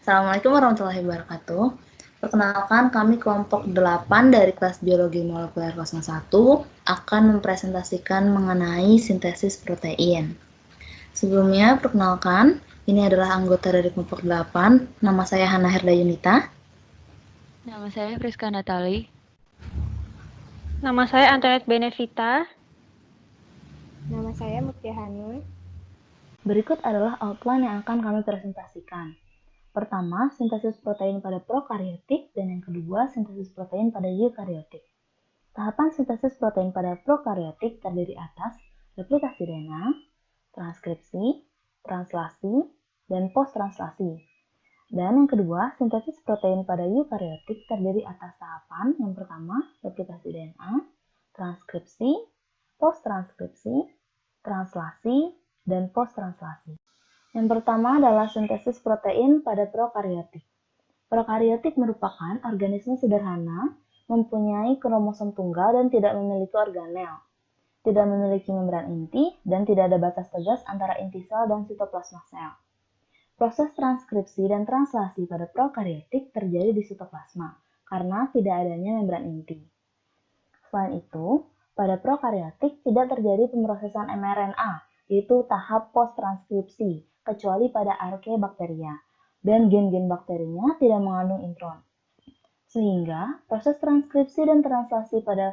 Assalamualaikum warahmatullahi wabarakatuh. Perkenalkan, kami kelompok 8 dari kelas Biologi Molekuler 01 akan mempresentasikan mengenai sintesis protein. Sebelumnya, perkenalkan, ini adalah anggota dari kelompok 8. Nama saya Hana Herda Yunita. Nama saya Friska Natali. Nama saya Antoinette Benevita. Nama saya Mutia Hanun. Berikut adalah outline yang akan kami presentasikan. Pertama, sintesis protein pada prokariotik, dan yang kedua, sintesis protein pada eukariotik. Tahapan sintesis protein pada prokariotik terdiri atas replikasi DNA, transkripsi, translasi, dan post-translasi. Dan yang kedua, sintesis protein pada eukariotik terdiri atas tahapan yang pertama, replikasi DNA, transkripsi, post-transkripsi, translasi, dan post-translasi. Yang pertama adalah sintesis protein pada prokariotik. Prokariotik merupakan organisme sederhana, mempunyai kromosom tunggal dan tidak memiliki organel, tidak memiliki membran inti, dan tidak ada batas tegas antara inti sel dan sitoplasma sel. Proses transkripsi dan translasi pada prokariotik terjadi di sitoplasma karena tidak adanya membran inti. Selain itu, pada prokariotik tidak terjadi pemrosesan mRNA, yaitu tahap post-transkripsi, kecuali pada Archaebacteria, dan gen-gen bakterinya tidak mengandung intron. Sehingga, proses transkripsi dan translasi pada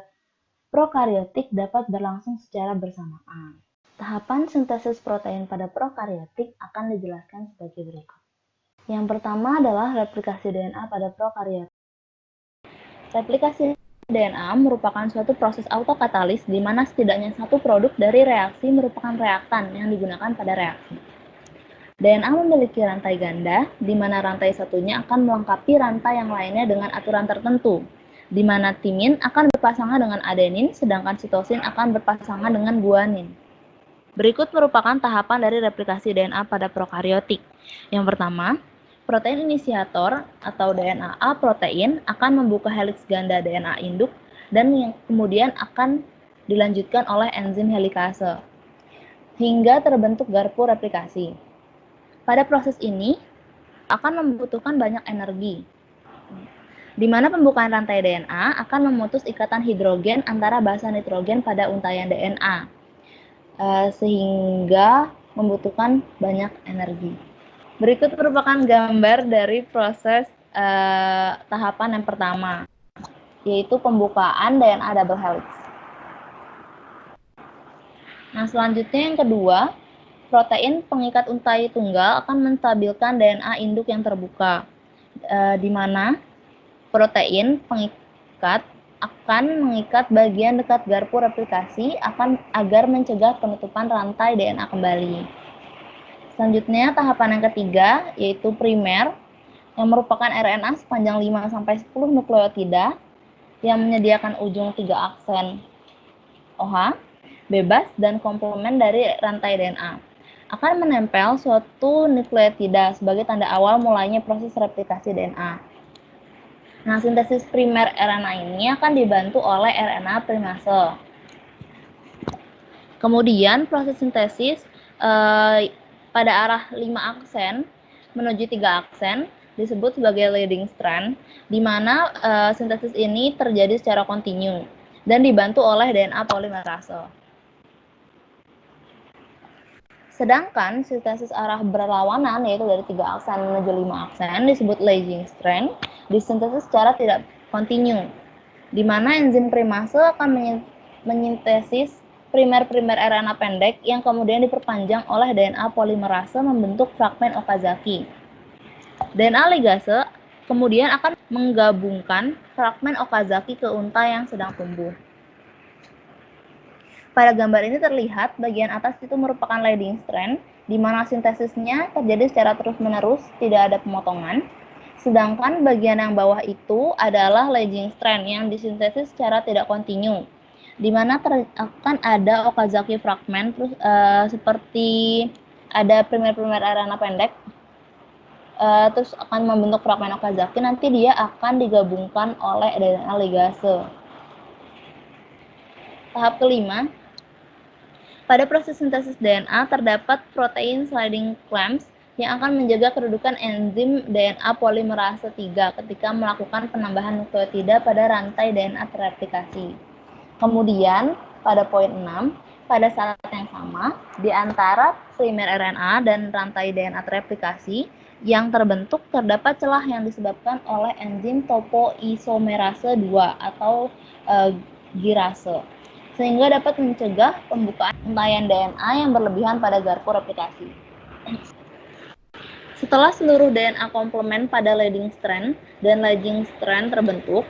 prokariotik dapat berlangsung secara bersamaan. Tahapan sintesis protein pada prokariotik akan dijelaskan sebagai berikut. Yang pertama adalah replikasi DNA pada prokariotik. Replikasi DNA merupakan suatu proses autokatalis di mana setidaknya satu produk dari reaksi merupakan reaktan yang digunakan pada reaksi. DNA memiliki rantai ganda, di mana rantai satunya akan melengkapi rantai yang lainnya dengan aturan tertentu, di mana timin akan berpasangan dengan adenin, sedangkan sitosin akan berpasangan dengan guanin. Berikut merupakan tahapan dari replikasi DNA pada prokariotik. Yang pertama, protein inisiator atau DNA A protein akan membuka heliks ganda DNA induk dan yang kemudian akan dilanjutkan oleh enzim helikase hingga terbentuk garpu replikasi. Pada proses ini akan membutuhkan banyak energi, di mana pembukaan rantai DNA akan memutus ikatan hidrogen antara basa nitrogen pada untayan DNA, sehingga membutuhkan banyak energi. Berikut merupakan gambar dari proses tahapan yang pertama, yaitu pembukaan DNA double helix. Nah, selanjutnya yang kedua, protein pengikat untai tunggal akan menstabilkan DNA induk yang terbuka, di mana protein pengikat akan mengikat bagian dekat garpu replikasi agar mencegah penutupan rantai DNA kembali. Selanjutnya, tahapan yang ketiga, yaitu primer, yang merupakan RNA sepanjang 5-10 nukleotida yang menyediakan ujung 3 aksen OH, bebas, dan komplemen dari rantai DNA. Akan menempel suatu nukleotida sebagai tanda awal mulainya proses replikasi DNA. Nah, sintesis primer RNA ini akan dibantu oleh RNA primase. Kemudian, proses sintesis pada arah 5 aksen menuju 3 aksen disebut sebagai leading strand, di mana sintesis ini terjadi secara kontinu dan dibantu oleh DNA polimerase. Sedangkan sintesis arah berlawanan, yaitu dari 3 aksen menuju 5 aksen, disebut lagging strand, disintesis secara tidak kontinu, di mana enzim primase akan menyintesis primer-primer RNA pendek yang kemudian diperpanjang oleh DNA polimerase membentuk fragmen Okazaki. DNA ligase kemudian akan menggabungkan fragmen Okazaki ke unta yang sedang tumbuh. Pada gambar ini terlihat bagian atas itu merupakan leading strand, di mana sintesisnya terjadi secara terus-menerus, tidak ada pemotongan. Sedangkan bagian yang bawah itu adalah lagging strand yang disintesis secara tidak kontinu, di mana akan ada Okazaki fragment, terus seperti ada primer-primer RNA pendek, terus akan membentuk fragmen Okazaki, nanti dia akan digabungkan oleh DNA ligase. Tahap kelima, pada proses sintesis DNA terdapat protein sliding clamps yang akan menjaga kedudukan enzim DNA polimerase 3 ketika melakukan penambahan nukleotida pada rantai DNA terreplikasi. Kemudian, pada poin 6, pada saat yang sama, di antara primer RNA dan rantai DNA terreplikasi yang terbentuk terdapat celah yang disebabkan oleh enzim topoisomerase 2 atau girase, sehingga dapat mencegah pembukaan untayan DNA yang berlebihan pada garpu replikasi. Setelah seluruh DNA komplement pada leading strand dan lagging strand terbentuk,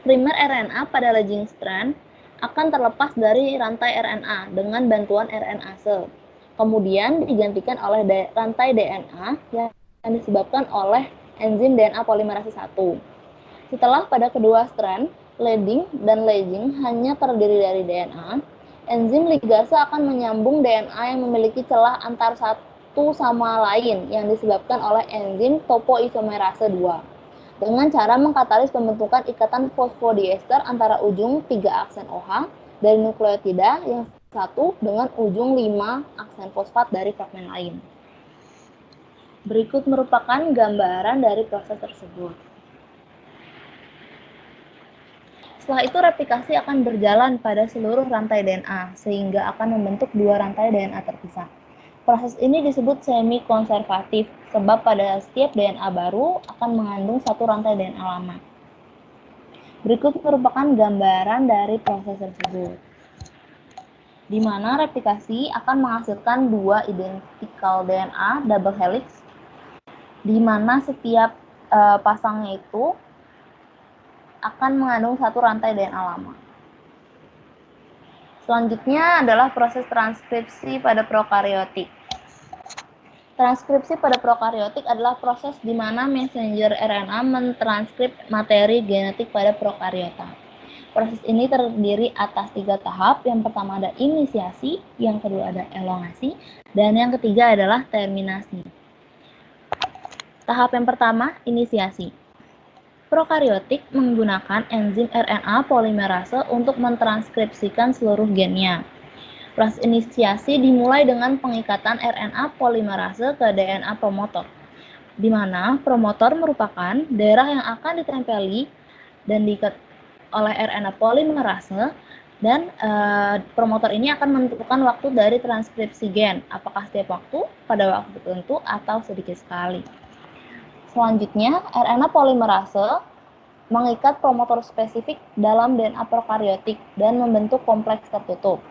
primer RNA pada lagging strand akan terlepas dari rantai RNA dengan bantuan RNase. Kemudian digantikan oleh rantai DNA yang disebabkan oleh enzim DNA polimerase 1. Setelah pada kedua strand, leading dan lagging hanya terdiri dari DNA, enzim ligase akan menyambung DNA yang memiliki celah antar satu sama lain yang disebabkan oleh enzim topoisomerase 2 dengan cara mengkatalis pembentukan ikatan fosfodiester antara ujung 3 aksen OH dari nukleotida yang satu dengan ujung 5 aksen fosfat dari fragmen lain. Berikut merupakan gambaran dari proses tersebut. Setelah itu replikasi akan berjalan pada seluruh rantai DNA sehingga akan membentuk dua rantai DNA terpisah. Proses ini disebut semi-konservatif sebab pada setiap DNA baru akan mengandung satu rantai DNA lama. Berikut merupakan gambaran dari proses tersebut, di mana replikasi akan menghasilkan dua identical DNA double helix, di mana setiap pasangnya itu akan mengandung satu rantai DNA lama. Selanjutnya adalah proses transkripsi pada prokariotik. Transkripsi pada prokariotik adalah proses di mana messenger RNA mentranskrip materi genetik pada prokariota. Proses ini terdiri atas 3 tahap. Yang pertama ada inisiasi, yang kedua ada elongasi, dan yang ketiga adalah terminasi. Tahap yang pertama, inisiasi. Prokariotik menggunakan enzim RNA polimerase untuk mentranskripsikan seluruh gennya. Proses inisiasi dimulai dengan pengikatan RNA polimerase ke DNA promotor, di mana promotor merupakan daerah yang akan ditempeli dan diikat oleh RNA polimerase, dan promotor ini akan menentukan waktu dari transkripsi gen, apakah setiap waktu, pada waktu tertentu, atau sedikit sekali. Selanjutnya, RNA polimerase mengikat promotor spesifik dalam DNA prokariotik dan membentuk kompleks tertutup.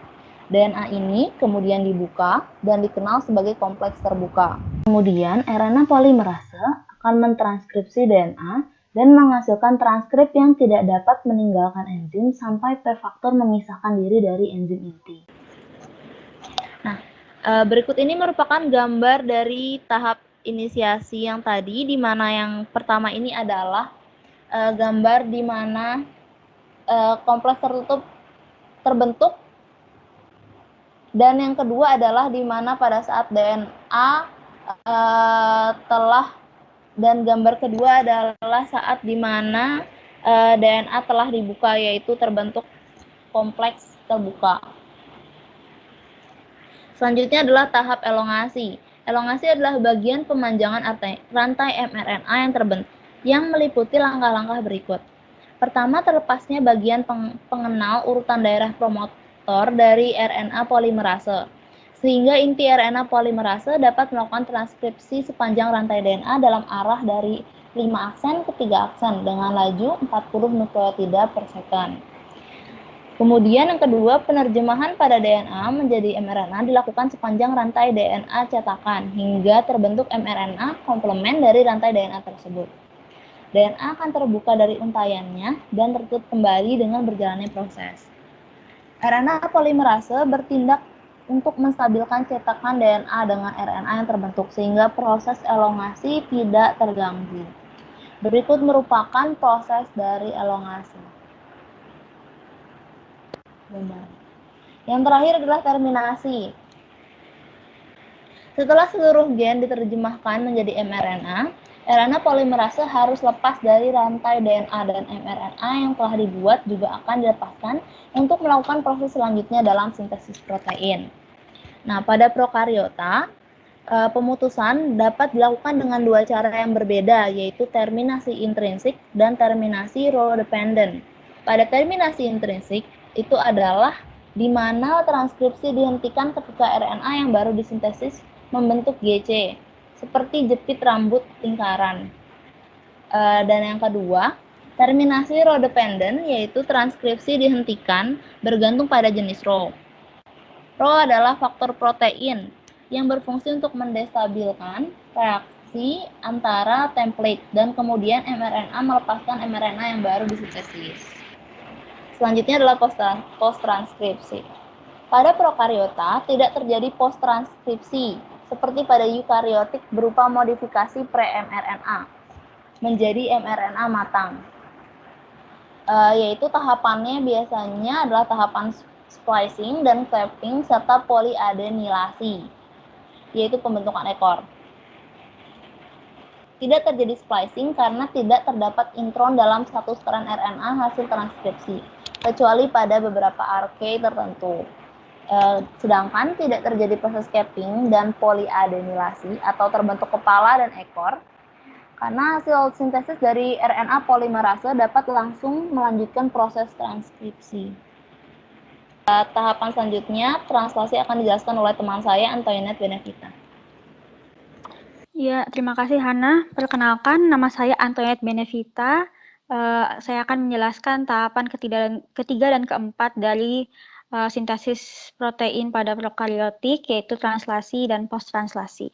DNA ini kemudian dibuka dan dikenal sebagai kompleks terbuka. Kemudian, RNA polimerase akan mentranskripsi DNA dan menghasilkan transkrip yang tidak dapat meninggalkan enzim sampai prefaktor memisahkan diri dari enzim inti. Nah, berikut ini merupakan gambar dari tahap inisiasi yang tadi, di mana yang pertama ini adalah gambar di mana kompleks tertutup terbentuk, dan yang kedua adalah di mana pada saat DNA dan gambar kedua adalah saat di mana DNA telah dibuka, yaitu terbentuk kompleks terbuka. Selanjutnya adalah tahap elongasi. Elongasi adalah bagian pemanjangan rantai mRNA yang terbentuk, yang meliputi langkah-langkah berikut. Pertama, terlepasnya bagian pengenal urutan daerah promotor dari RNA polimerase, sehingga inti RNA polimerase dapat melakukan transkripsi sepanjang rantai DNA dalam arah dari 5 aksen ke 3 aksen dengan laju 40 nukleotida per second. Kemudian yang kedua, penerjemahan pada DNA menjadi mRNA dilakukan sepanjang rantai DNA cetakan hingga terbentuk mRNA komplement dari rantai DNA tersebut. DNA akan terbuka dari untaiannya dan tertutup kembali dengan berjalannya proses. RNA polimerase bertindak untuk menstabilkan cetakan DNA dengan RNA yang terbentuk sehingga proses elongasi tidak terganggu. Berikut merupakan proses dari elongasi. Yang terakhir adalah terminasi. Setelah seluruh gen diterjemahkan menjadi mRNA, RNA polimerase harus lepas dari rantai DNA, dan mRNA yang telah dibuat juga akan dilepaskan untuk melakukan proses selanjutnya dalam sintesis protein. Nah, pada prokariota, Pemutusan dapat dilakukan dengan dua cara yang berbeda, yaitu terminasi intrinsik dan terminasi role dependent. Pada terminasi intrinsik, itu adalah di mana transkripsi dihentikan ketika RNA yang baru disintesis membentuk GC, seperti jepit rambut lingkaran. Dan yang kedua, terminasi role dependent, yaitu transkripsi dihentikan bergantung pada jenis role. Role adalah faktor protein yang berfungsi untuk mendestabilkan reaksi antara template dan kemudian mRNA melepaskan mRNA yang baru disintesis. Selanjutnya adalah post-transkripsi. Pada prokariota tidak terjadi post-transkripsi seperti pada eukariotik berupa modifikasi pre-mRNA menjadi mRNA matang. Yaitu tahapannya biasanya adalah tahapan splicing dan clamping serta poliadenilasi, yaitu pembentukan ekor. Tidak terjadi splicing karena tidak terdapat intron dalam satu strand RNA hasil transkripsi, kecuali pada beberapa array tertentu. Sedangkan tidak terjadi proses capping dan poliadenilasi atau terbentuk kepala dan ekor, karena hasil sintesis dari RNA polimerase dapat langsung melanjutkan proses transkripsi. Tahapan selanjutnya, translasi akan dijelaskan oleh teman saya, Antoinette Benevita. Ya, terima kasih Hana. Perkenalkan, nama saya Antoinette Benevita. Saya akan menjelaskan tahapan ketiga dan keempat dari sintesis protein pada prokariotik, yaitu translasi dan post-translasi.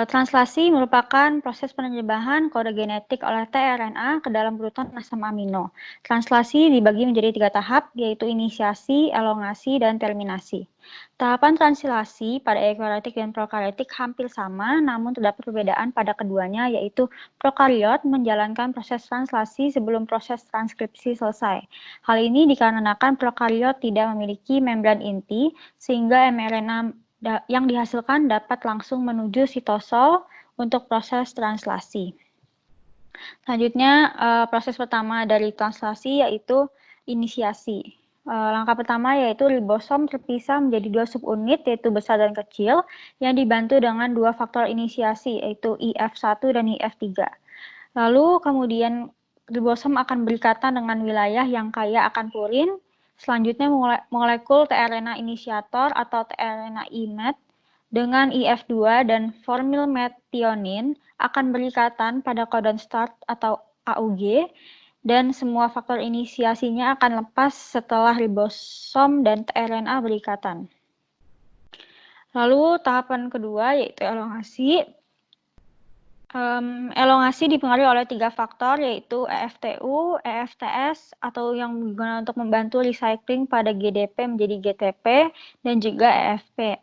Translasi merupakan proses penyebaran kode genetik oleh tRNA ke dalam urutan asam amino. Translasi dibagi menjadi 3 tahap, yaitu inisiasi, elongasi, dan terminasi. Tahapan translasi pada eukariotik dan prokariotik hampir sama, namun terdapat perbedaan pada keduanya, yaitu prokariot menjalankan proses translasi sebelum proses transkripsi selesai. Hal ini dikarenakan prokariot tidak memiliki membran inti, sehingga mRNA yang dihasilkan dapat langsung menuju sitosol untuk proses translasi. Selanjutnya, proses pertama dari translasi yaitu inisiasi. Langkah pertama yaitu ribosom terpisah menjadi 2 subunit, yaitu besar dan kecil, yang dibantu dengan 2 faktor inisiasi, yaitu IF1 dan IF3. Lalu kemudian ribosom akan berikatan dengan wilayah yang kaya akan purin. Selanjutnya molekul tRNA inisiator atau tRNA IMET dengan IF2 dan formyl metionin akan berikatan pada codon start atau AUG, dan semua faktor inisiasinya akan lepas setelah ribosom dan tRNA berikatan. Lalu tahapan kedua yaitu elongasi. Elongasi dipengaruhi oleh 3 faktor, yaitu EFTU, EFTS, atau yang digunakan untuk membantu recycling pada GDP menjadi GTP, dan juga EFP.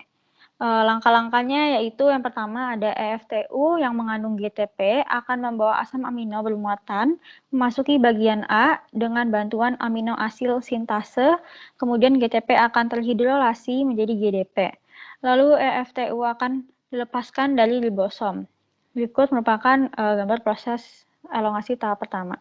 Langkah-langkahnya yaitu yang pertama ada EFTU yang mengandung GTP akan membawa asam amino bermuatan memasuki bagian A dengan bantuan amino asil sintase, kemudian GTP akan terhidrolasi menjadi GDP. Lalu EFTU akan dilepaskan dari ribosom. Berikut merupakan gambar proses elongasi tahap pertama.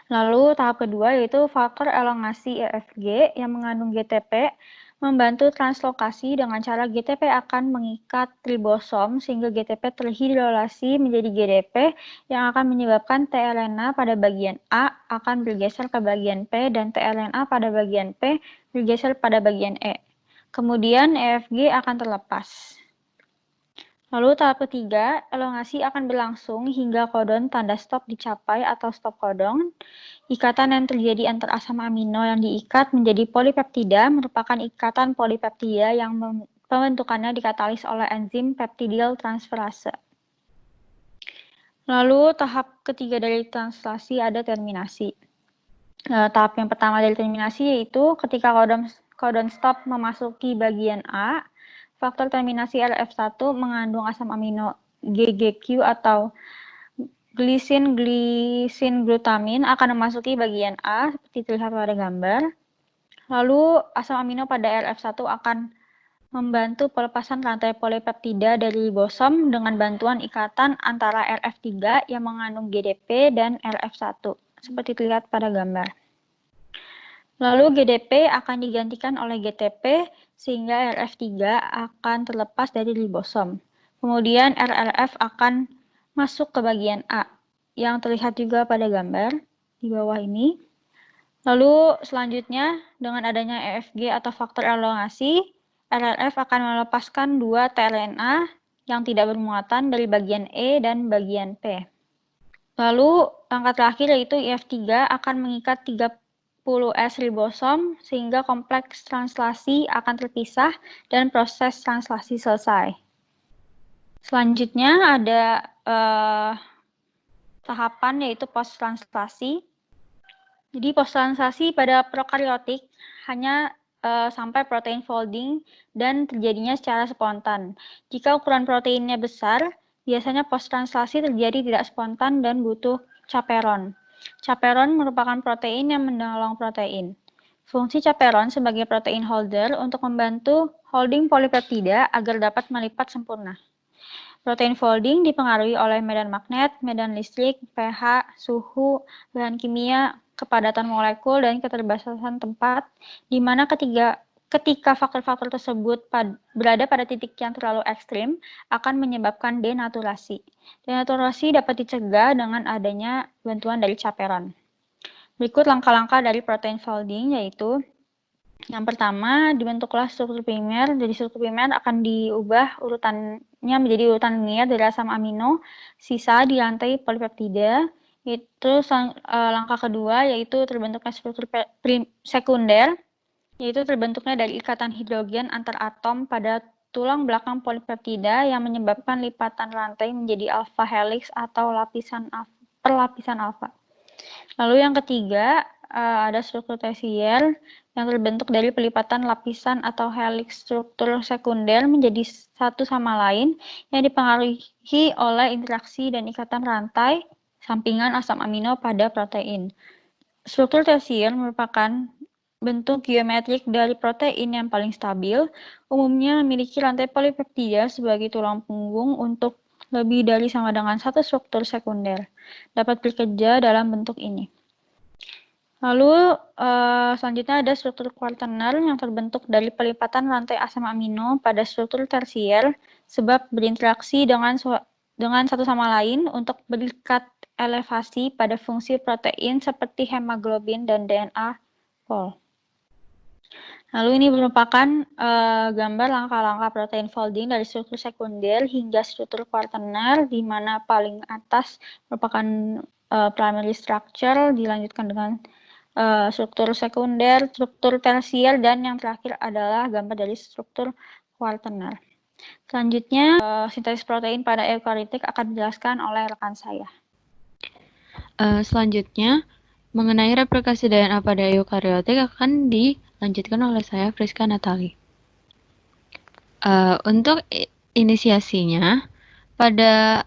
Lalu tahap kedua yaitu faktor elongasi EFG yang mengandung GTP membantu translokasi dengan cara GTP akan mengikat ribosom sehingga GTP terhidrolasi menjadi GDP yang akan menyebabkan tRNA pada bagian A akan bergeser ke bagian P dan tRNA pada bagian P bergeser pada bagian E. Kemudian EFG akan terlepas. Lalu tahap ketiga, elongasi akan berlangsung hingga codon tanda stop dicapai atau stop codon. Ikatan yang terjadi antar asam amino yang diikat menjadi polipeptida merupakan ikatan polipeptida yang pembentukannya dikatalis oleh enzim peptidyl transferase. Lalu tahap ketiga dari translasi ada terminasi. Tahap yang pertama dari terminasi yaitu ketika codon stop memasuki bagian A, faktor terminasi RF1 mengandung asam amino GGQ atau glisin glutamin akan memasuki bagian A seperti terlihat pada gambar. Lalu asam amino pada RF1 akan membantu pelepasan rantai polipeptida dari ribosom dengan bantuan ikatan antara RF3 yang mengandung GDP dan RF1 seperti terlihat pada gambar. Lalu GDP akan digantikan oleh GTP sehingga RF3 akan terlepas dari ribosom. Kemudian RRF akan masuk ke bagian A yang terlihat juga pada gambar di bawah ini. Lalu selanjutnya dengan adanya EFG atau faktor elongasi, RRF akan melepaskan 2 tRNA yang tidak bermuatan dari bagian E dan bagian P. Lalu langkah terakhir yaitu IF3 akan mengikat 30S ribosom sehingga kompleks translasi akan terpisah dan proses translasi selesai. Selanjutnya ada tahapan yaitu post translasi. Jadi post translasi pada prokaryotik hanya sampai protein folding dan terjadinya secara spontan. Jika ukuran proteinnya besar, biasanya post translasi terjadi tidak spontan dan butuh chaperone. Chaperone merupakan protein yang menolong protein. Fungsi chaperone sebagai protein holder untuk membantu holding polipeptida agar dapat melipat sempurna. Protein folding dipengaruhi oleh medan magnet, medan listrik, pH, suhu, bahan kimia, kepadatan molekul, dan keterbatasan tempat, di mana ketika faktor-faktor tersebut berada pada titik yang terlalu ekstrim, akan menyebabkan denaturasi. Denaturasi dapat dicegah dengan adanya bantuan dari chaperone. Berikut langkah-langkah dari protein folding, yaitu yang pertama, dibentuklah struktur primer. Jadi struktur primer akan diubah urutannya menjadi urutan linear dari asam amino, sisa di lantai polipeptida. Itu langkah kedua, yaitu terbentuknya struktur sekunder, yaitu terbentuknya dari ikatan hidrogen antar atom pada tulang belakang polipeptida yang menyebabkan lipatan rantai menjadi alpha helix atau perlapisan alfa. Lalu yang ketiga, ada struktur tersier yang terbentuk dari pelipatan lapisan atau helix struktur sekunder menjadi satu sama lain yang dipengaruhi oleh interaksi dan ikatan rantai sampingan asam amino pada protein. Struktur tersier merupakan bentuk geometrik dari protein yang paling stabil, umumnya memiliki rantai polipeptida sebagai tulang punggung untuk lebih dari sama dengan satu struktur sekunder. Dapat bekerja dalam bentuk ini. Lalu selanjutnya ada struktur kuartener yang terbentuk dari pelipatan rantai asam amino pada struktur tersier sebab berinteraksi dengan satu sama lain untuk berikat elevasi pada fungsi protein seperti hemoglobin dan DNA pol. Lalu ini merupakan gambar langkah-langkah protein folding dari struktur sekunder hingga struktur kuartener, di mana paling atas merupakan primary structure, dilanjutkan dengan struktur sekunder, struktur tersier, dan yang terakhir adalah gambar dari struktur kuartener. Selanjutnya, sintesis protein pada eukariotik akan dijelaskan oleh rekan saya. Selanjutnya, mengenai replikasi DNA pada eukariotik akan dilanjutkan oleh saya, Friska Natali. Untuk inisiasinya, pada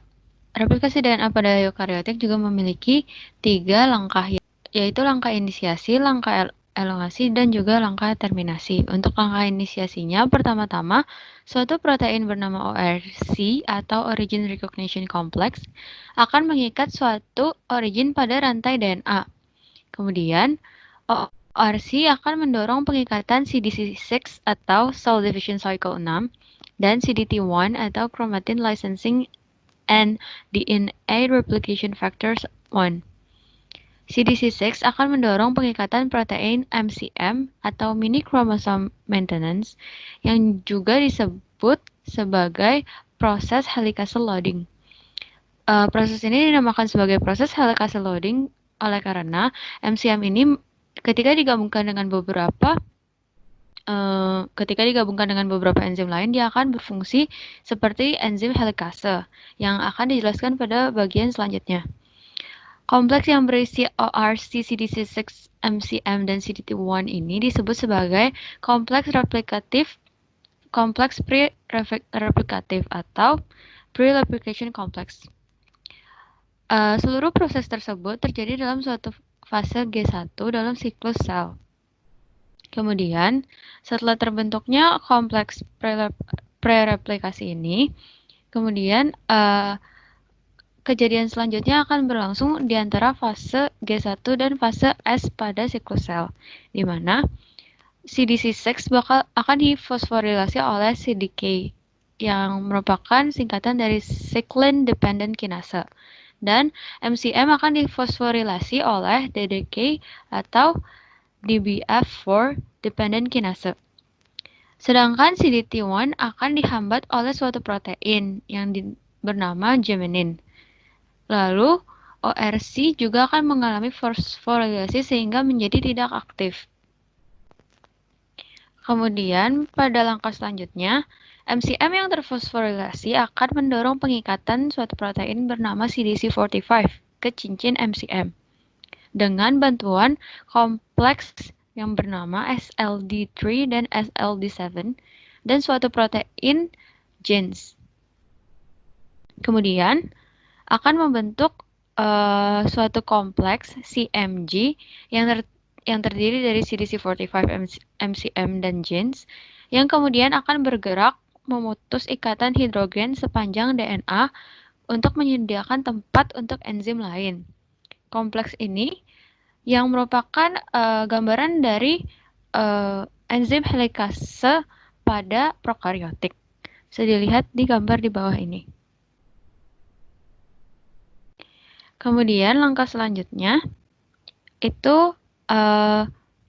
replikasi DNA pada eukariotik juga memiliki 3 langkah, yaitu langkah inisiasi, langkah elongasi, dan juga langkah terminasi. Untuk langkah inisiasinya, pertama-tama, suatu protein bernama ORC atau Origin Recognition Complex akan mengikat suatu origin pada rantai DNA. Kemudian, ORC akan mendorong pengikatan CDC6 atau Cell Division Cycle 6 dan CDT1 atau Chromatin Licensing and DNA Replication Factors 1. CDC6 akan mendorong pengikatan protein MCM atau mini chromosome maintenance yang juga disebut sebagai proses helicase loading. Proses ini dinamakan sebagai proses helicase loading oleh karena MCM ini ketika digabungkan dengan beberapa enzim lain, dia akan berfungsi seperti enzim helikase yang akan dijelaskan pada bagian selanjutnya. Kompleks yang berisi ORC, CDC6, MCM, dan CDT1 ini disebut sebagai kompleks pre-replikatif atau pre-replication complex. Seluruh proses tersebut terjadi dalam suatu fase G1 dalam siklus sel. Kemudian, setelah terbentuknya kompleks pre-replikasi ini, kemudian kejadian selanjutnya akan berlangsung di antara fase G1 dan fase S pada siklus sel, di mana CDC6 akan difosforilasi oleh CDK, yang merupakan singkatan dari Cyclin Dependent Kinase, dan MCM akan difosforilasi oleh DDK atau DBF4 Dependent Kinase. Sedangkan CDT1 akan dihambat oleh suatu protein yang bernama gemenin. Lalu, ORC juga akan mengalami fosforilasi sehingga menjadi tidak aktif. Kemudian, pada langkah selanjutnya, MCM yang terfosforilasi akan mendorong pengikatan suatu protein bernama CDC45 ke cincin MCM dengan bantuan kompleks yang bernama SLD3 dan SLD7 dan suatu protein genes. Kemudian, akan membentuk suatu kompleks CMG yang terdiri dari CDC45 MCM dan genes yang kemudian akan bergerak memutus ikatan hidrogen sepanjang DNA untuk menyediakan tempat untuk enzim lain. Kompleks ini yang merupakan gambaran dari enzim helikase pada prokaryotik. Bisa dilihat di gambar di bawah ini. Kemudian langkah selanjutnya itu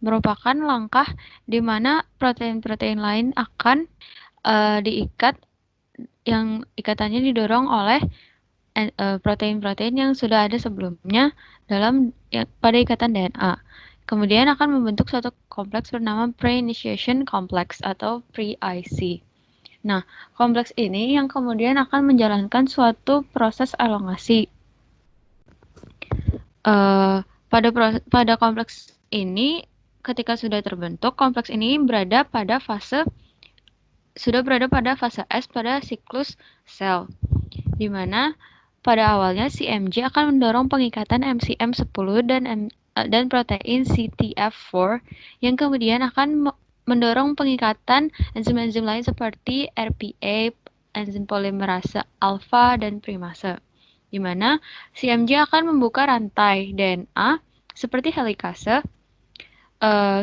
merupakan langkah di mana protein-protein lain akan diikat, yang ikatannya didorong oleh protein-protein yang sudah ada sebelumnya pada ikatan DNA. Kemudian akan membentuk suatu kompleks bernama pre-initiation complex atau pre-IC. Nah, kompleks ini yang kemudian akan menjalankan suatu proses elongasi. Pada kompleks ini, ketika sudah terbentuk, kompleks ini berada pada fase S pada siklus sel, di mana pada awalnya CMG akan mendorong pengikatan MCM10 dan protein CTF4 yang kemudian akan mendorong pengikatan enzim-enzim lain seperti RPA, enzim polimerase alfa dan primase, di mana CMG akan membuka rantai DNA seperti helikase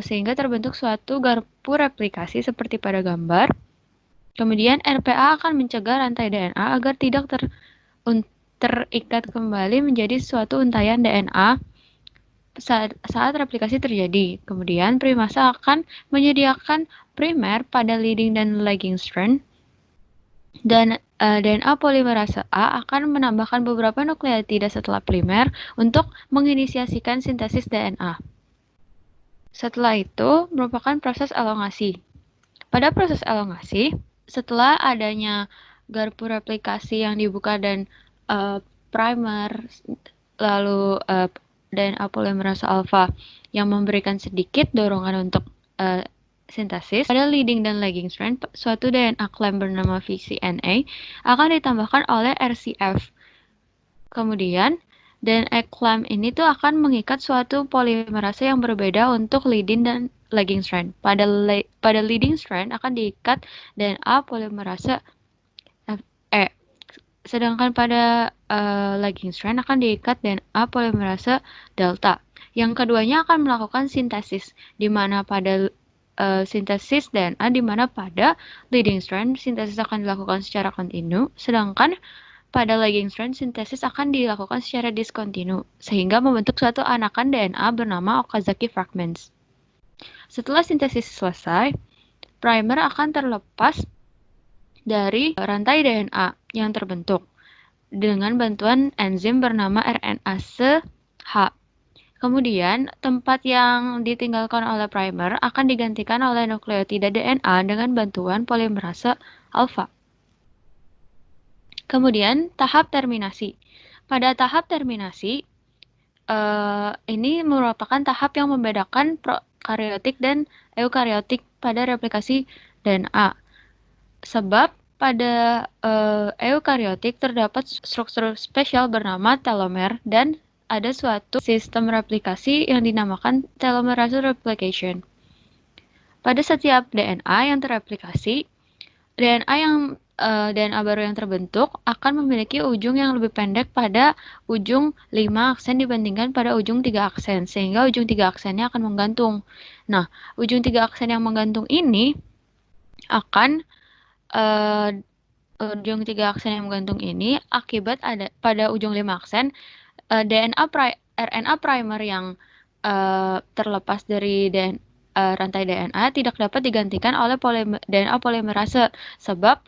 sehingga terbentuk suatu garpu replikasi seperti pada gambar. Kemudian RPA akan mencegah rantai DNA agar tidak terikat kembali menjadi suatu untayan DNA saat replikasi terjadi. Kemudian primase akan menyediakan primer pada leading dan lagging strand, dan DNA polimerase A akan menambahkan beberapa nukleotida setelah primer untuk menginisiasikan sintesis DNA. Setelah itu merupakan proses elongasi. Pada proses elongasi, setelah adanya garpu replikasi yang dibuka dan primer, lalu DNA polimerase alfa yang memberikan sedikit dorongan untuk sintesis, pada leading dan lagging strand, suatu DNA clamp bernama VCNA akan ditambahkan oleh RCF. Kemudian, DNA clamp ini tuh akan mengikat suatu polimerase yang berbeda untuk leading dan lagging strand. Pada leading strand akan diikat DNA polimerase E, sedangkan pada lagging strand akan diikat DNA polimerase delta. Yang keduanya akan melakukan sintesis, di mana pada sintesis DNA, di mana pada leading strand sintesis akan dilakukan secara kontinu, sedangkan pada lagging strand sintesis akan dilakukan secara diskontinu, sehingga membentuk suatu anakan DNA bernama Okazaki fragments. Setelah sintesis selesai, primer akan terlepas dari rantai DNA yang terbentuk dengan bantuan enzim bernama RNase H. Kemudian, tempat yang ditinggalkan oleh primer akan digantikan oleh nukleotida DNA dengan bantuan polimerase alfa. Kemudian, tahap terminasi. Pada tahap terminasi, ini merupakan tahap yang membedakan prokaryotik dan eukaryotik pada replikasi DNA. Sebab pada eukaryotik terdapat struktur spesial bernama telomer dan ada suatu sistem replikasi yang dinamakan telomerase replication. Pada setiap DNA yang terreplikasi, DNA yang DNA baru yang terbentuk akan memiliki ujung yang lebih pendek pada ujung 5 aksen dibandingkan pada ujung 3 aksen, sehingga ujung 3 aksennya akan menggantung. Nah, ujung 3 aksen yang menggantung ini akan ujung 3 aksen yang menggantung ini akibat ada pada ujung 5 aksen RNA primer yang terlepas dari rantai DNA tidak dapat digantikan oleh DNA polimerase sebab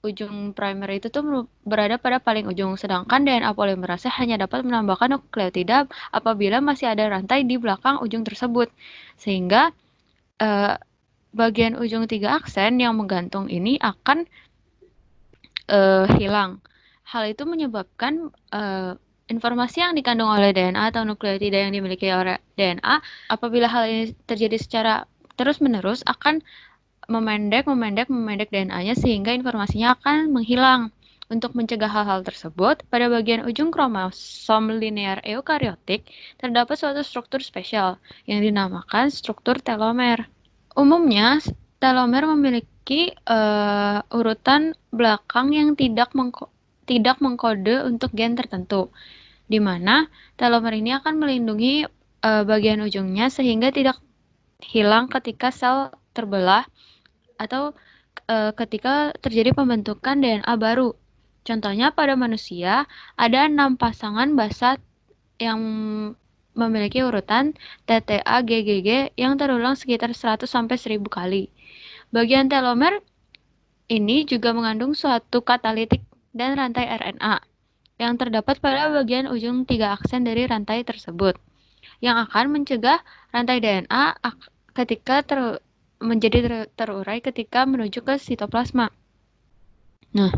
ujung primer itu tuh berada pada paling ujung, sedangkan DNA polimerase hanya dapat menambahkan nukleotida apabila masih ada rantai di belakang ujung tersebut, sehingga bagian ujung 3 aksen yang menggantung ini akan hilang. Hal itu menyebabkan informasi yang dikandung oleh DNA atau nukleotida yang dimiliki oleh DNA, apabila hal ini terjadi secara terus-menerus, akan memendek DNA-nya sehingga informasinya akan menghilang. Untuk mencegah hal-hal tersebut, pada bagian ujung kromosom linear eukariotik terdapat suatu struktur spesial yang dinamakan struktur telomer. Umumnya, telomer memiliki urutan belakang yang tidak mengkode untuk gen tertentu, di mana telomer ini akan melindungi bagian ujungnya sehingga tidak hilang ketika sel terbelah atau ketika terjadi pembentukan DNA baru. Contohnya pada manusia ada 6 pasangan basa yang memiliki urutan TTA GGG yang terulang sekitar 100 sampai 1000 kali. Bagian telomer ini juga mengandung suatu katalitik dan rantai RNA yang terdapat pada bagian ujung 3 aksen dari rantai tersebut, yang akan mencegah rantai DNA ketika menjadi terurai ketika menuju ke sitoplasma. Nah,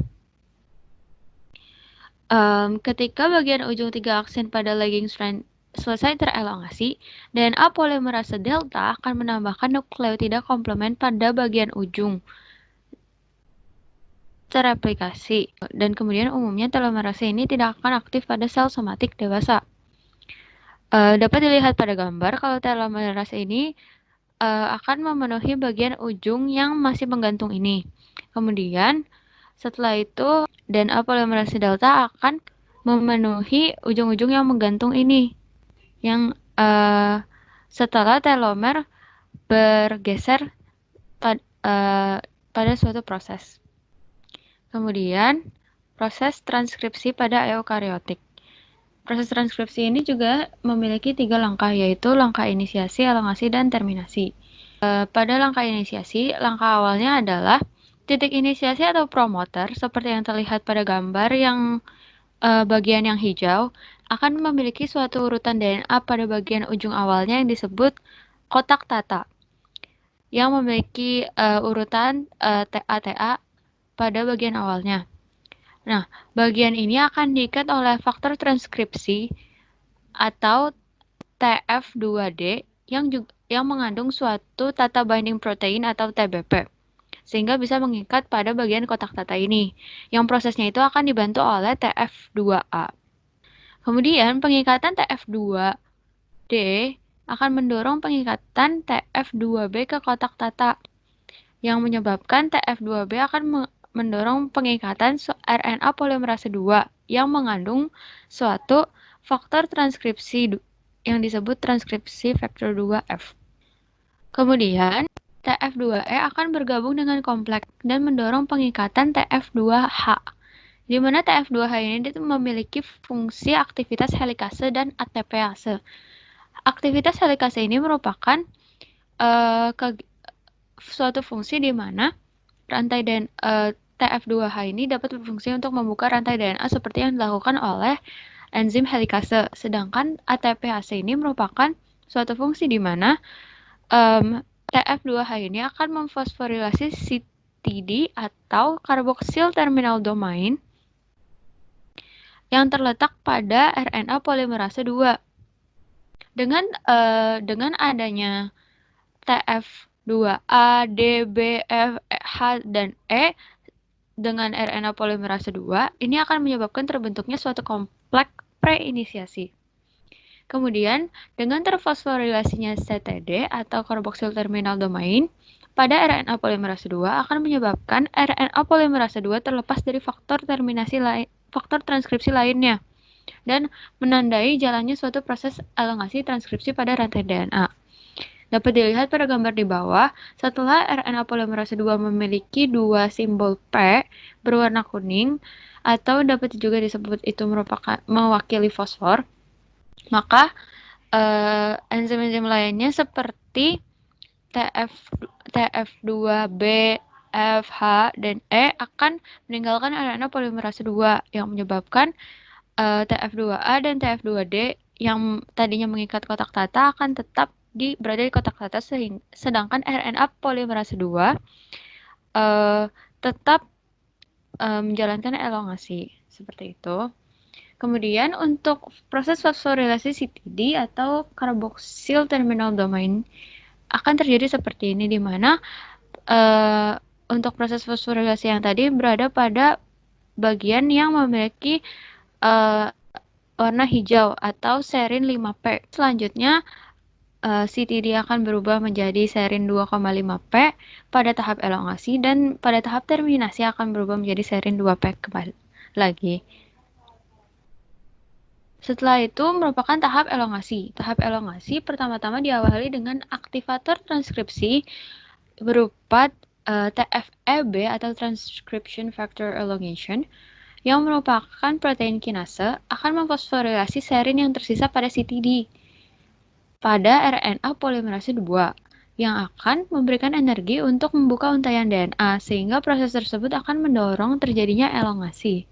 ketika bagian ujung 3 aksen pada lagging strand selesai terelongasi, DNA polimerase delta akan menambahkan nukleotida komplement pada bagian ujung tereplikasi, dan kemudian umumnya telomerase ini tidak akan aktif pada sel somatik dewasa. Dapat dilihat pada gambar kalau telomerase ini akan memenuhi bagian ujung yang masih menggantung ini. Kemudian setelah itu DNA polimerase delta akan memenuhi ujung-ujung yang menggantung ini, yang setelah telomer bergeser pada suatu proses. Kemudian proses transkripsi pada eukariotik. Proses transkripsi ini juga memiliki 3 langkah, yaitu langkah inisiasi, elongasi, dan terminasi. Pada langkah inisiasi, langkah awalnya adalah titik inisiasi atau promoter, seperti yang terlihat pada gambar yang bagian yang hijau, akan memiliki suatu urutan DNA pada bagian ujung awalnya yang disebut kotak tata, yang memiliki urutan TA pada bagian awalnya. Nah, bagian ini akan diikat oleh faktor transkripsi atau TF2D yang mengandung suatu tata binding protein atau TBP, sehingga bisa mengikat pada bagian kotak tata ini, yang prosesnya itu akan dibantu oleh TF2A. Kemudian pengikatan TF2D akan mendorong pengikatan TF2B ke kotak tata, yang menyebabkan TF2B akan mendorong pengikatan RNA polimerase 2 yang mengandung suatu faktor transkripsi yang disebut transkripsi faktor 2F. Kemudian TF2E akan bergabung dengan kompleks dan mendorong pengikatan TF2H, di mana TF2H ini memiliki fungsi aktivitas helikase dan ATPase. Aktivitas helikase ini merupakan suatu fungsi di mana rantai TF2H ini dapat berfungsi untuk membuka rantai DNA seperti yang dilakukan oleh enzim helikase. Sedangkan ATPase ini merupakan suatu fungsi di mana TF2H ini akan memfosforilasi CTD atau carboxyl terminal domain yang terletak pada RNA polimerase 2. Dengan adanya TF2A, D, B, F, H, dan E dengan RNA polimerase 2, ini akan menyebabkan terbentuknya suatu kompleks preinisiasi. Kemudian, dengan terfosforilasinya CTD atau carboxyl terminal domain pada RNA polimerase 2 akan menyebabkan RNA polimerase 2 terlepas dari faktor transkripsi lainnya dan menandai jalannya suatu proses elongasi transkripsi pada rantai DNA. Dapat dilihat pada gambar di bawah, setelah RNA polimerase 2 memiliki dua simbol P berwarna kuning, atau dapat juga disebut itu mewakili fosfor, maka enzim-enzim lainnya seperti TF2B, F, H, dan E akan meninggalkan RNA polimerase 2 yang menyebabkan TF2A dan TF2D yang tadinya mengikat kotak tata akan tetap berada di kotak tata, sedangkan RNA polimerase 2 tetap menjalankan elongasi seperti itu. Kemudian untuk proses fosforilasi CTD atau carboxyl terminal domain akan terjadi seperti ini, di mana untuk proses fosforilasi yang tadi berada pada bagian yang memiliki warna hijau atau serin 5P. Selanjutnya CTD akan berubah menjadi serin 2,5P pada tahap elongasi, dan pada tahap terminasi akan berubah menjadi serin 2P kembali lagi. Setelah itu merupakan tahap elongasi. Tahap elongasi pertama-tama diawali dengan aktivator transkripsi berupa TFEB atau Transcription Factor Elongation, yang merupakan protein kinase akan memfosforilasi serin yang tersisa pada CTD pada RNA polimerase 2 yang akan memberikan energi untuk membuka untaian DNA, sehingga proses tersebut akan mendorong terjadinya elongasi.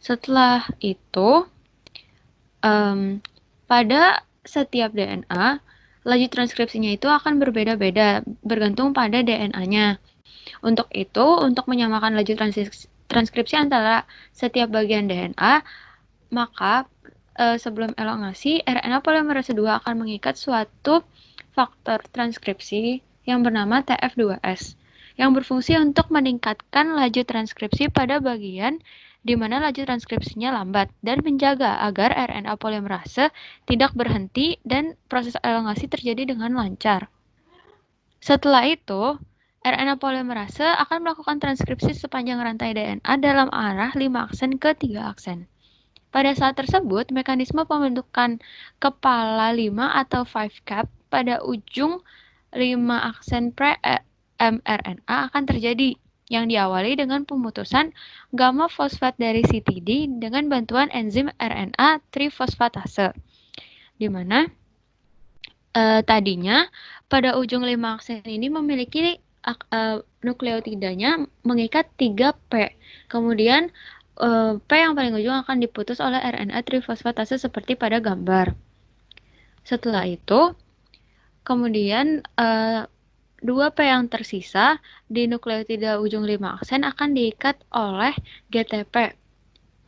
Setelah itu, pada setiap DNA, laju transkripsinya itu akan berbeda-beda bergantung pada DNA-nya. Untuk itu, untuk menyamakan laju transkripsi antara setiap bagian DNA, maka sebelum elongasi, RNA polimerase 2 akan mengikat suatu faktor transkripsi yang bernama TF2S, yang berfungsi untuk meningkatkan laju transkripsi pada bagian di mana laju transkripsinya lambat dan menjaga agar RNA polimerase tidak berhenti dan proses elongasi terjadi dengan lancar. Setelah itu, RNA polimerase akan melakukan transkripsi sepanjang rantai DNA dalam arah 5 aksen ke 3 aksen. Pada saat tersebut, mekanisme pembentukan kepala 5 atau 5 cap pada ujung 5 aksen pre-mRNA akan terjadi, yang diawali dengan pemutusan gamma fosfat dari CTD dengan bantuan enzim RNA trifosfatase, di mana tadinya pada ujung 5 aksen ini memiliki nukleotidanya mengikat 3P. Kemudian P yang paling ujung akan diputus oleh RNA trifosfatase seperti pada gambar. Setelah itu, kemudian 2P yang tersisa di nukleotida ujung 5 aksen akan diikat oleh GTP.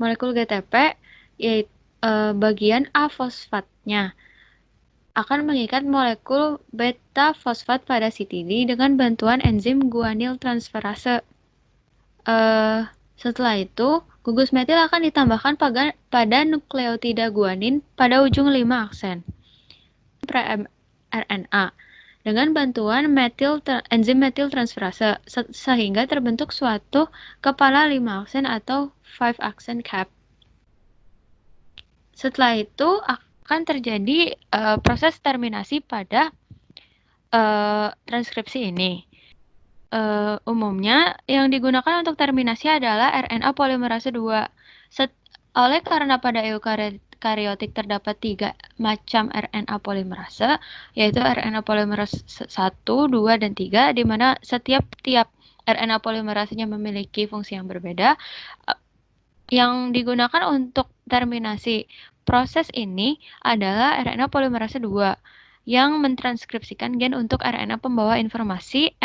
Molekul GTP, yaitu bagian A fosfatnya, akan mengikat molekul beta fosfat pada CTD dengan bantuan enzim guanyl transferase. Setelah itu, gugus metil akan ditambahkan pada nukleotida guanin pada ujung 5 aksen pre-mRNA dengan bantuan enzim metil transferase, sehingga terbentuk suatu kepala 5 aksen atau 5 aksen cap. Setelah itu akan terjadi proses terminasi pada transkripsi ini. Umumnya yang digunakan untuk terminasi adalah RNA polimerase 2. Oleh karena pada eukariotik terdapat 3 macam RNA polimerase, yaitu RNA polimerase 1, 2, dan 3, di mana setiap RNA polimerasenya memiliki fungsi yang berbeda. Yang digunakan untuk terminasi proses ini adalah RNA polimerase 2 yang mentranskripsikan gen untuk RNA pembawa informasi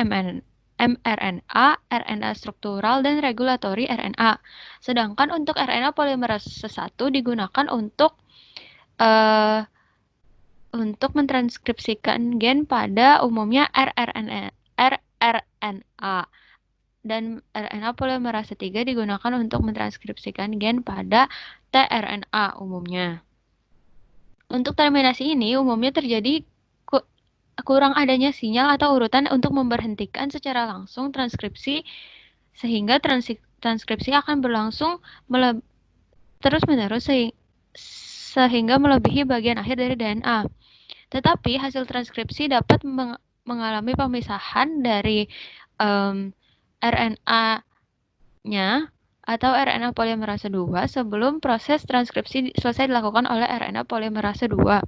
mRNA, RNA struktural, dan regulatori RNA. Sedangkan untuk RNA polimerase 1 digunakan untuk mentranskripsikan gen pada umumnya rRNA. Dan RNA polimerase 3 digunakan untuk mentranskripsikan gen pada tRNA umumnya. Untuk terminasi ini umumnya terjadi kurang adanya sinyal atau urutan untuk memberhentikan secara langsung transkripsi, sehingga transkripsi akan berlangsung terus-menerus sehingga melebihi bagian akhir dari DNA. Tetapi hasil transkripsi dapat mengalami pemisahan dari RNA-nya atau RNA polimerase 2 sebelum proses transkripsi selesai dilakukan oleh RNA polimerase 2.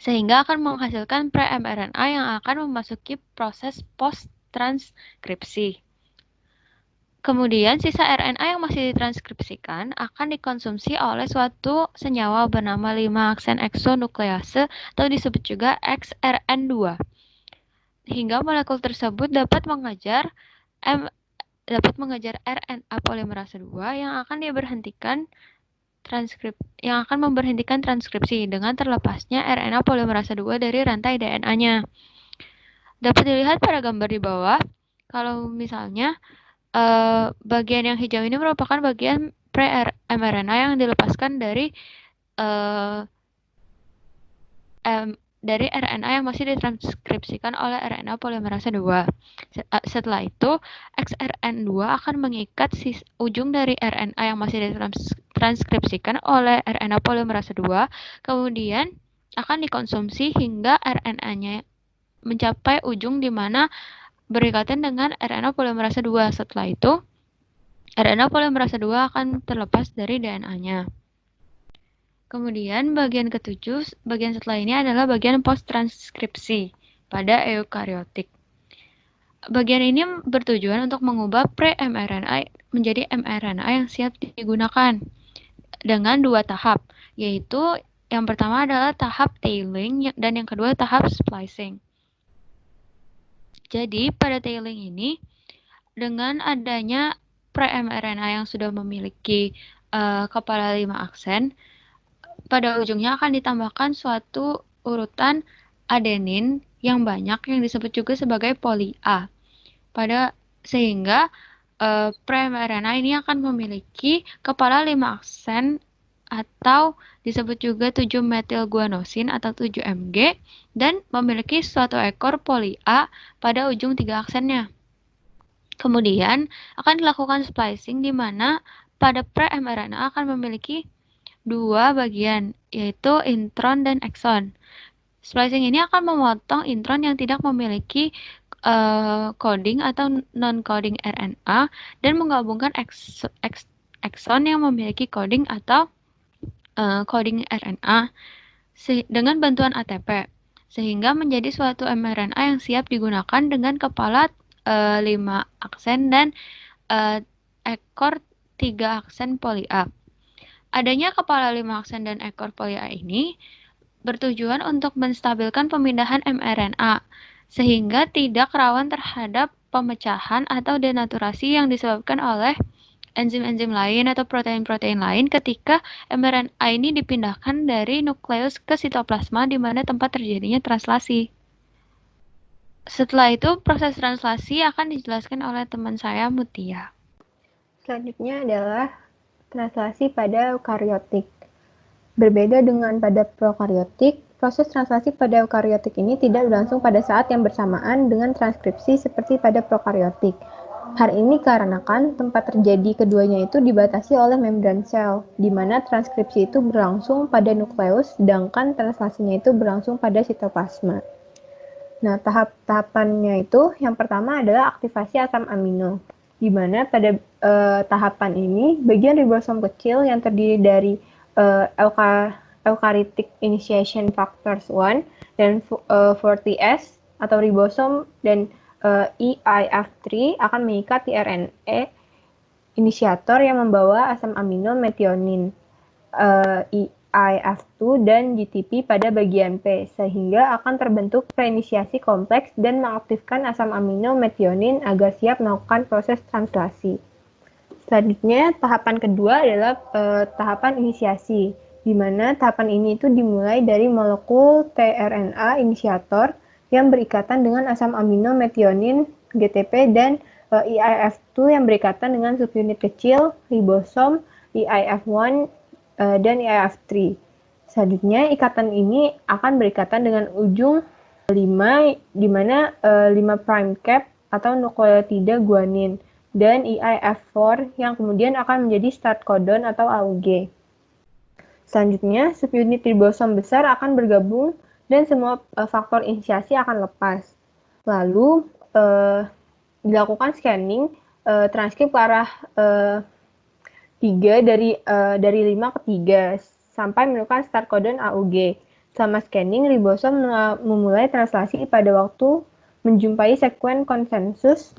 Sehingga akan menghasilkan pre-mRNA yang akan memasuki proses post-transkripsi. Kemudian sisa RNA yang masih ditranskripsikan akan dikonsumsi oleh suatu senyawa bernama 5-aksen exonuklease atau disebut juga XRN2. Hingga molekul tersebut dapat mengejar RNA polimerase 2 yang akan memberhentikan transkripsi dengan terlepasnya RNA polimerase 2 dari rantai DNA-nya. Dapat dilihat pada gambar di bawah, kalau misalnya bagian yang hijau ini merupakan bagian pre-mRNA yang dilepaskan dari RNA yang masih ditranskripsikan oleh RNA polimerase 2. Setelah itu, XRN2 akan mengikat ujung dari RNA yang masih ditranskripsikan oleh RNA polimerase 2, kemudian akan dikonsumsi hingga RNA-nya mencapai ujung di mana berikatan dengan RNA polimerase 2. Setelah itu, RNA polimerase 2 akan terlepas dari DNA-nya. Kemudian bagian ketujuh, bagian setelah ini adalah bagian post-transkripsi pada eukariotik. Bagian ini bertujuan untuk mengubah pre-mRNA menjadi mRNA yang siap digunakan dengan 2 tahap, yaitu yang pertama adalah tahap tailing dan yang kedua tahap splicing. Jadi pada tailing ini, dengan adanya pre-mRNA yang sudah memiliki kepala 5 aksen, pada ujungnya akan ditambahkan suatu urutan adenin yang banyak yang disebut juga sebagai poli A. Sehingga pre-mRNA ini akan memiliki kepala 5 aksen atau disebut juga 7-metilguanosin atau 7-mg dan memiliki suatu ekor poli A pada ujung 3 aksennya. Kemudian akan dilakukan splicing di mana pada pre-mRNA akan memiliki 2 bagian, yaitu intron dan exon. Splicing ini akan memotong intron yang tidak memiliki coding atau non-coding RNA dan menggabungkan exon yang memiliki coding atau coding RNA dengan bantuan ATP, sehingga menjadi suatu mRNA yang siap digunakan dengan kepala 5 aksen dan ekor 3 aksen poli A. Adanya kepala 5 aksen dan ekor poli A ini bertujuan untuk menstabilkan pemindahan mRNA, sehingga tidak rawan terhadap pemecahan atau denaturasi yang disebabkan oleh enzim-enzim lain atau protein-protein lain ketika mRNA ini dipindahkan dari nukleus ke sitoplasma di mana tempat terjadinya translasi. Setelah itu, proses translasi akan dijelaskan oleh teman saya, Mutia. Selanjutnya adalah translasi pada eukariotik. Berbeda dengan pada prokariotik, proses translasi pada eukariotik ini tidak berlangsung pada saat yang bersamaan dengan transkripsi seperti pada prokariotik. Hal ini dikarenakan tempat terjadi keduanya itu dibatasi oleh membran sel, di mana transkripsi itu berlangsung pada nukleus, sedangkan translasinya itu berlangsung pada sitoplasma. Nah, tahapannya itu yang pertama adalah aktivasi asam amino, di mana pada tahapan ini bagian ribosom kecil yang terdiri dari eukaryotic initiation factors 1 dan 40S atau ribosom dan EIF3 akan mengikat di RNA inisiator yang membawa asam amino metionin EIF2 dan GTP pada bagian P, sehingga akan terbentuk preinisiasi kompleks dan mengaktifkan asam amino metionin agar siap melakukan proses translasi. Selanjutnya, tahapan kedua adalah tahapan inisiasi, di mana tahapan ini itu dimulai dari molekul tRNA inisiator yang berikatan dengan asam amino metionin GTP dan EIF2 yang berikatan dengan subunit kecil ribosom EIF1 dan EIF3. Selanjutnya, ikatan ini akan berikatan dengan ujung 5, di mana 5 prime cap atau nukleotida guanin, dan EIF4 yang kemudian akan menjadi start codon atau AUG. Selanjutnya, subunit ribosom besar akan bergabung dan semua faktor inisiasi akan lepas. Lalu, dilakukan scanning transkrip ke arah 3 dari 5 ke 3 sampai menemukan start codon AUG. Selama scanning, ribosom memulai translasi pada waktu menjumpai sekuen konsensus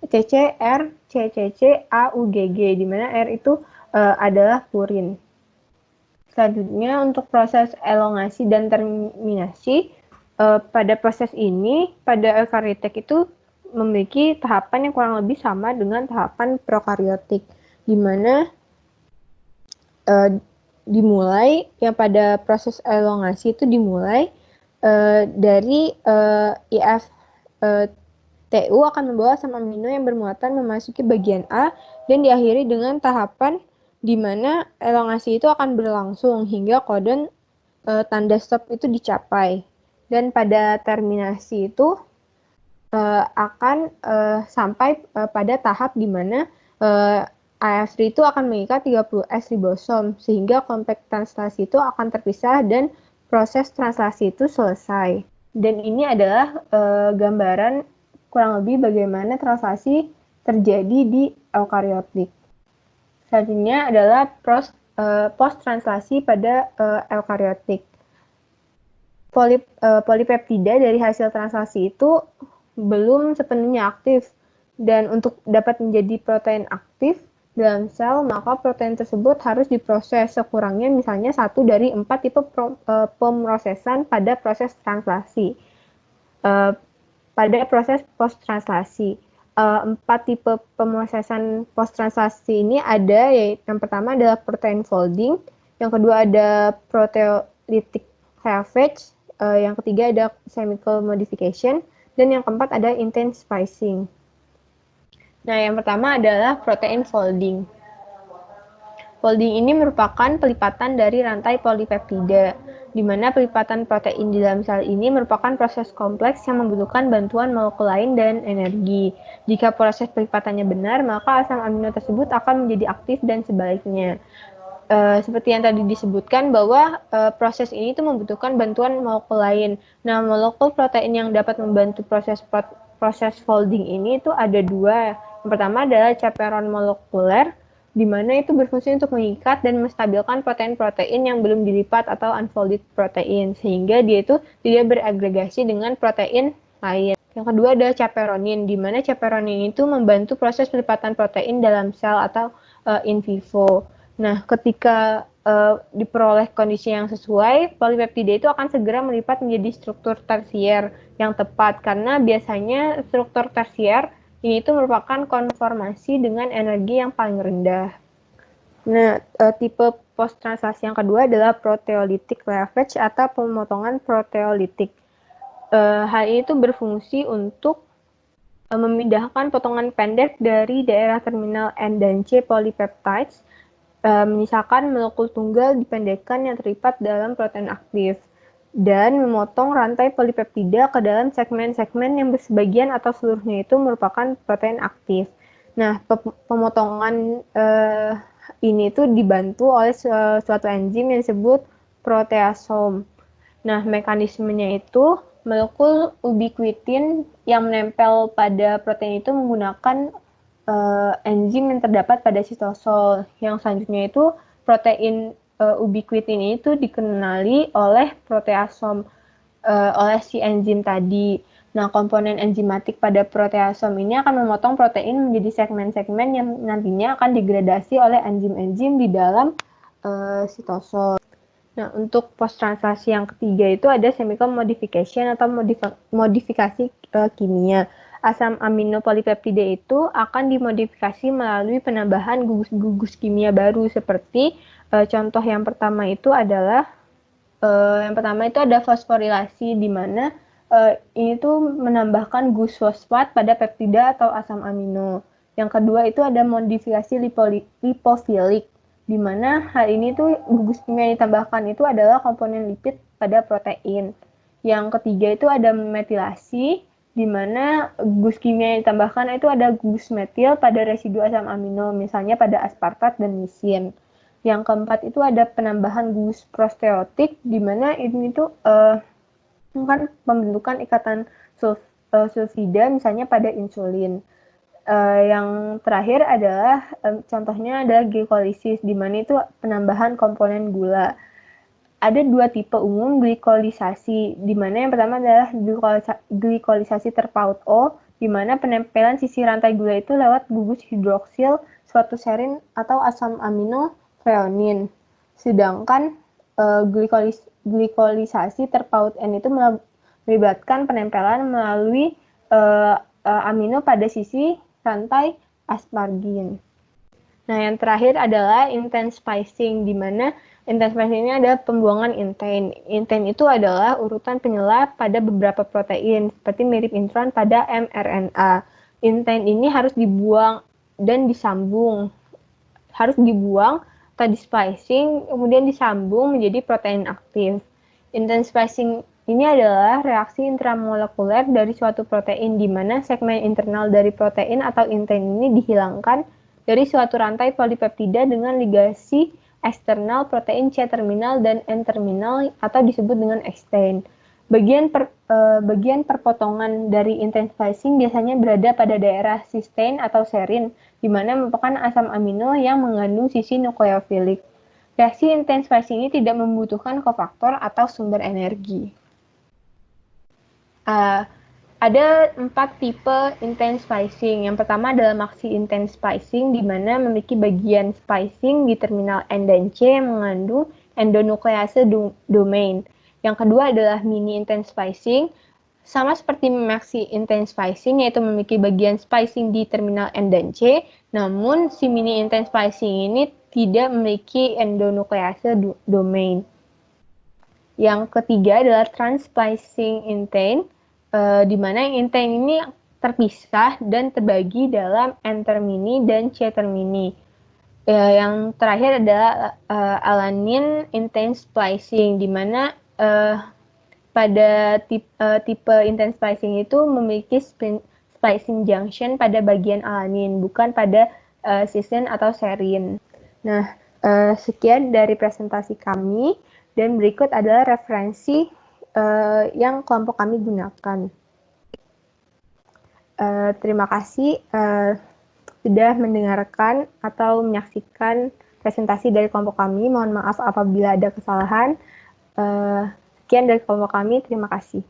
CCR, CCC, AUGG, di mana R itu adalah purin. Selanjutnya, untuk proses elongasi dan terminasi, pada proses ini, pada eukariotik itu memiliki tahapan yang kurang lebih sama dengan tahapan prokariotik, di mana dimulai yang pada proses elongasi itu dimulai dari IF TU akan membawa asam amino yang bermuatan memasuki bagian A dan diakhiri dengan tahapan di mana elongasi itu akan berlangsung hingga codon tanda stop itu dicapai. Dan pada terminasi itu akan sampai pada tahap di mana AF3 itu akan mengikat 30S ribosom, sehingga kompleks translasi itu akan terpisah dan proses translasi itu selesai. Dan ini adalah gambaran kurang lebih bagaimana translasi terjadi di eukariotik. Selanjutnya adalah post-translasi pada eukariotik. Polipeptida dari hasil translasi itu belum sepenuhnya aktif, dan untuk dapat menjadi protein aktif dalam sel, maka protein tersebut harus diproses sekurangnya misalnya 1 dari 4 tipe pemrosesan pada proses translasi. Pada proses post-translasi, 4 tipe pemrosesan post-translasi ini ada, yaitu yang pertama adalah protein folding, yang kedua ada proteolytic cleavage, yang ketiga ada chemical modification, dan yang keempat ada intense splicing. Nah, yang pertama adalah protein folding. Folding ini merupakan pelipatan dari rantai polipeptida, di mana pelipatan protein di dalam sel ini merupakan proses kompleks yang membutuhkan bantuan molekul lain dan energi. Jika proses pelipatannya benar, maka asam amino tersebut akan menjadi aktif dan sebaliknya. Seperti yang tadi disebutkan bahwa proses ini tuh membutuhkan bantuan molekul lain. Nah, molekul protein yang dapat membantu proses folding ini itu ada 2. Yang pertama adalah chaperone molekuler, di mana itu berfungsi untuk mengikat dan menstabilkan protein-protein yang belum dilipat atau unfolded protein, sehingga dia itu tidak beragregasi dengan protein lain. Yang kedua adalah chaperonin, di mana chaperonin itu membantu proses pelipatan protein dalam sel atau in vivo. Nah, ketika diperoleh kondisi yang sesuai, polipeptida itu akan segera melipat menjadi struktur tersier yang tepat, karena biasanya struktur tersier ini itu merupakan konformasi dengan energi yang paling rendah. Nah, tipe post-translasi yang kedua adalah proteolytic cleavage atau pemotongan proteolitik. Hal ini itu berfungsi untuk memindahkan potongan pendek dari daerah terminal N dan C polypeptides, menyisakan molekul tunggal dipendekkan yang terlipat dalam protein aktif, dan memotong rantai polipeptida ke dalam segmen-segmen yang sebagian atau seluruhnya itu merupakan protein aktif. Nah, pemotongan ini tuh dibantu oleh suatu enzim yang disebut proteasom. Nah, mekanismenya itu molekul ubiquitin yang menempel pada protein itu menggunakan enzim yang terdapat pada sitosol. Yang selanjutnya itu protein ubiquitin ini tuh dikenali oleh proteasom oleh si enzim tadi. Nah, komponen enzimatik pada proteasom ini akan memotong protein menjadi segmen-segmen yang nantinya akan digradasi oleh enzim-enzim di dalam sitosol. Nah, untuk post-translasi yang ketiga itu ada chemical modification atau modifikasi kimia. Asam amino polipeptida itu akan dimodifikasi melalui penambahan gugus kimia baru, seperti contoh yang pertama itu adalah ada fosforilasi, di mana ini tuh menambahkan gus fosfat pada peptida atau asam amino. Yang kedua itu ada modifikasi lipofilik, di mana hal ini tuh gugus kimia yang ditambahkan itu adalah komponen lipid pada protein. Yang ketiga itu ada metilasi, di mana gugus kimia yang ditambahkan itu ada gugus metil pada residu asam amino, misalnya pada aspartat dan lisin. Yang keempat itu ada penambahan gugus prosteotik, di mana ini tuh kan pembentukan ikatan sulfida, misalnya pada insulin. Yang terakhir adalah contohnya adalah glikolisis, di mana itu penambahan komponen gula. Ada dua tipe umum glikolisasi, di mana yang pertama adalah glikolisasi terpaut O, di mana penempelan sisi rantai gula itu lewat gugus hidroksil suatu serin atau asam amino threonin. Sedangkan glikolisasi terpaut N itu melibatkan penempelan melalui amino pada sisi rantai aspargin. Nah, yang terakhir adalah intense splicing, di mana intense splicing ini ada pembuangan intain. Intain itu adalah urutan penyela pada beberapa protein, seperti mirip intron pada mRNA. Intain ini harus dibuang dan disambung. Harus dibuang atau di splicing, kemudian disambung menjadi protein aktif. Intense splicing ini adalah reaksi intramolekuler dari suatu protein, di mana segmen internal dari protein atau intain ini dihilangkan dari suatu rantai polipeptida dengan ligasi eksternal protein C-terminal dan N-terminal atau disebut dengan extend. Bagian perpotongan dari intense splicing biasanya berada pada daerah cysteine atau serin, di mana merupakan asam amino yang mengandung sisi nukleofilik. Reaksi intense splicing ini tidak membutuhkan kofaktor atau sumber energi. Ada 4 tipe intense splicing. Yang pertama adalah maxi intense splicing, di mana memiliki bagian splicing di terminal N dan C yang mengandung endonuklease domain. Yang kedua adalah mini intense splicing, sama seperti maxi intense splicing, yaitu memiliki bagian splicing di terminal N dan C, namun si mini intense splicing ini tidak memiliki endonuklease domain. Yang ketiga adalah trans-splicing intain, di mana yang intain ini terpisah dan terbagi dalam N-termini dan C-termini. Yang terakhir adalah alanine intense splicing, di mana pada tipe intense splicing itu memiliki splicing junction pada bagian alanin, bukan pada cysteine atau serin. Nah, sekian dari presentasi kami, dan berikut adalah referensi yang kelompok kami gunakan. Terima kasih sudah mendengarkan atau menyaksikan presentasi dari kelompok kami. Mohon maaf apabila ada kesalahan. Sekian dari kelompok kami, terima kasih.